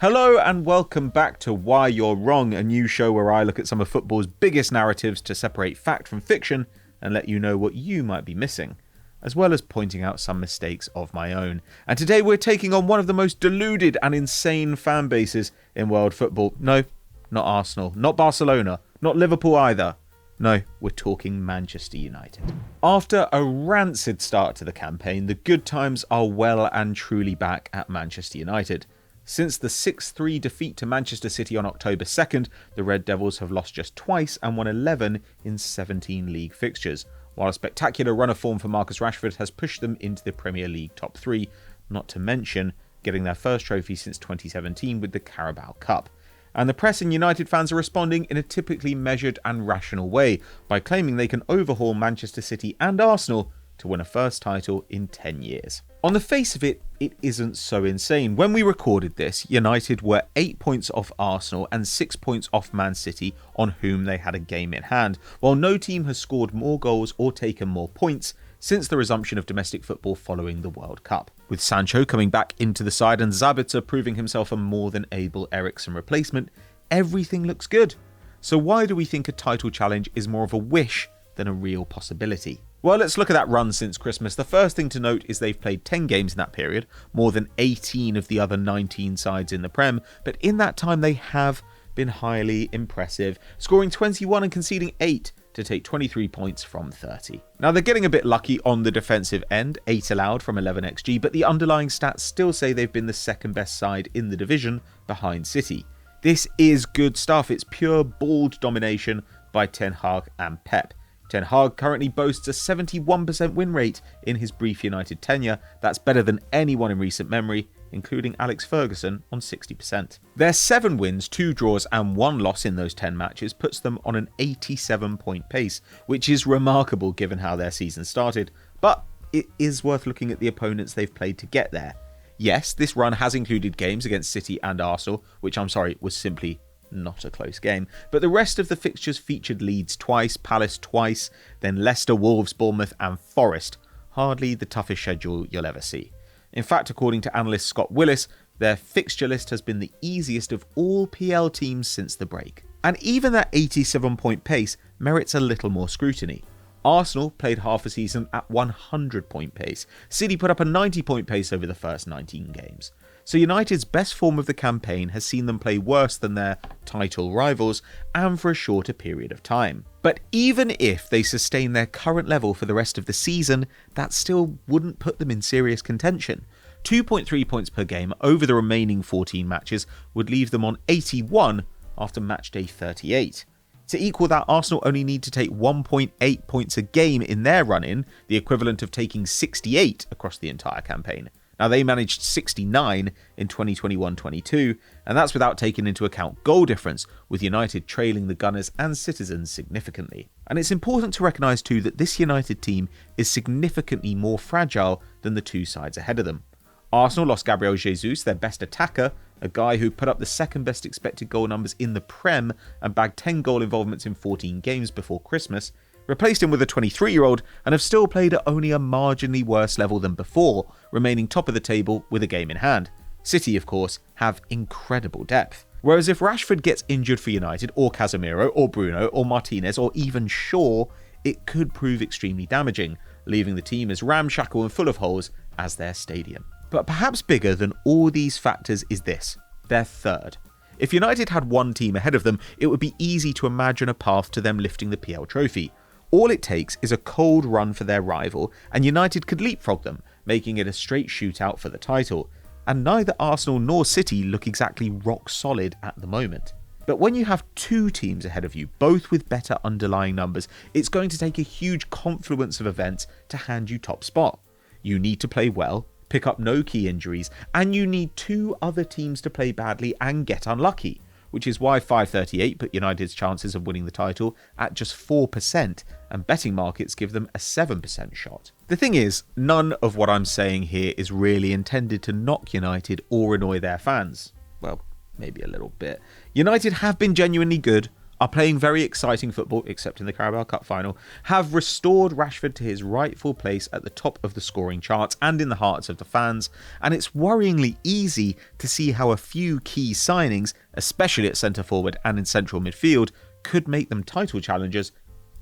Hello and welcome back to Why You're Wrong, a new show where I look at some of football's biggest narratives to separate fact from fiction and let you know what you might be missing, as well as pointing out some mistakes of my own. And today we're taking on one of the most deluded and insane fan bases in world football. No, not Arsenal, not Barcelona, not Liverpool either. No, we're talking Manchester United. After a rancid start to the campaign, the good times are well and truly back at Manchester United. Since the 6-3 defeat to Manchester City on October 2nd, the Red Devils have lost just twice and won 11 in 17 league fixtures, while a spectacular run of form for Marcus Rashford has pushed them into the Premier League top 3, not to mention getting their first trophy since 2017 with the Carabao Cup. And the press and United fans are responding in a typically measured and rational way by claiming they can overhaul Manchester City and Arsenal to win a first title in 10 years. On the face of it, it isn't so insane. When we recorded this, United were 8 points off Arsenal and 6 points off Man City, on whom they had a game in hand, while no team has scored more goals or taken more points since the resumption of domestic football following the World Cup. With Sancho coming back into the side and Zabitzer proving himself a more than able Eriksen replacement, everything looks good. So why do we think a title challenge is more of a wish than a real possibility? Well, let's look at that run since Christmas. The first thing to note is they've played 10 games in that period, more than 18 of the other 19 sides in the Prem, but in that time they have been highly impressive, scoring 21 and conceding 8 to take 23 points from 30. Now they're getting a bit lucky on the defensive end, 8 allowed from 11 XG, but the underlying stats still say they've been the second best side in the division behind City. This is good stuff. It's pure bald domination by Ten Hag and Pep. Ten Hag currently boasts a 71% win rate in his brief United tenure. That's better than anyone in recent memory, including Alex Ferguson on 60%. Their 7 wins, 2 draws and 1 loss in those 10 matches puts them on an 87-point pace, which is remarkable given how their season started, but it is worth looking at the opponents they've played to get there. Yes, this run has included games against City and Arsenal, which I'm sorry was simply not a close game, but the rest of the fixtures featured Leeds twice, Palace twice, then Leicester, Wolves, Bournemouth and Forest. Hardly the toughest schedule you'll ever see. In fact, according to analyst Scott Willis, their fixture list has been the easiest of all PL teams since the break. And even that 87-point pace merits a little more scrutiny. Arsenal played half a season at 100-point pace. City put up a 90-point pace over the first 19 games. So United's best form of the campaign has seen them play worse than their title rivals and for a shorter period of time. But even if they sustain their current level for the rest of the season, that still wouldn't put them in serious contention. 2.3 points per game over the remaining 14 matches would leave them on 81 after match day 38. To equal that, Arsenal only need to take 1.8 points a game in their run-in, the equivalent of taking 68 across the entire campaign. Now, they managed 69 in 2021-22, and that's without taking into account goal difference, with United trailing the Gunners and Citizens significantly. And it's important to recognise too that this United team is significantly more fragile than the two sides ahead of them. Arsenal lost Gabriel Jesus, their best attacker, a guy who put up the second best expected goal numbers in the Prem and bagged 10 goal involvements in 14 games before Christmas, replaced him with a 23-year-old and have still played at only a marginally worse level than before, remaining top of the table with a game in hand. City, of course, have incredible depth. Whereas if Rashford gets injured for United, or Casemiro, or Bruno, or Martinez, or even Shaw, it could prove extremely damaging, leaving the team as ramshackle and full of holes as their stadium. But perhaps bigger than all these factors is this: they're third. If United had one team ahead of them, it would be easy to imagine a path to them lifting the PL trophy. All it takes is a cold run for their rival, and United could leapfrog them, making it a straight shootout for the title. And neither Arsenal nor City look exactly rock solid at the moment. But when you have two teams ahead of you, both with better underlying numbers, it's going to take a huge confluence of events to hand you top spot. You need to play well, pick up no key injuries, and you need two other teams to play badly and get unlucky, which is why 538 put United's chances of winning the title at just 4%, and betting markets give them a 7% shot. The thing is, none of what I'm saying here is really intended to knock United or annoy their fans. Well, maybe a little bit. United have been genuinely good. are playing very exciting football, except in the Carabao Cup final, have restored Rashford to his rightful place at the top of the scoring charts and in the hearts of the fans, and it's worryingly easy to see how a few key signings, especially at centre forward and in central midfield, could make them title challengers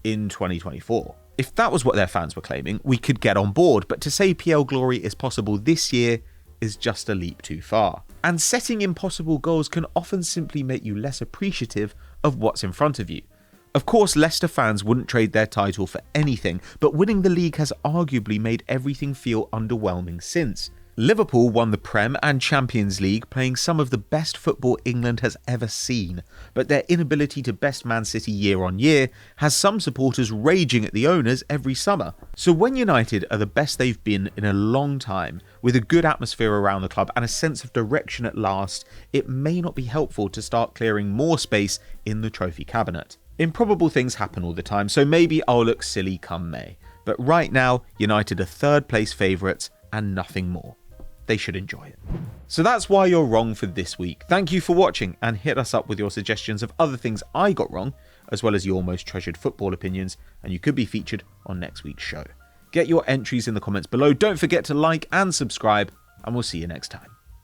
in 2024. If that was what their fans were claiming, we could get on board, but to say PL glory is possible this year is just a leap too far. And setting impossible goals can often simply make you less appreciative of what's in front of you. Of course, Leicester fans wouldn't trade their title for anything, but winning the league has arguably made everything feel underwhelming since. Liverpool won the Prem and Champions League, playing some of the best football England has ever seen, but their inability to best Man City year on year has some supporters raging at the owners every summer. So when United are the best they've been in a long time, with a good atmosphere around the club and a sense of direction at last, it may not be helpful to start clearing more space in the trophy cabinet. Improbable things happen all the time, so maybe I'll look silly come May. But right now, United are third place favourites and nothing more. They should enjoy it. So that's why you're wrong for this week. Thank you for watching, and hit us up with your suggestions of other things I got wrong, as well as your most treasured football opinions, and you could be featured on next week's show. Get your entries in the comments below. Don't forget to like and subscribe, and we'll see you next time.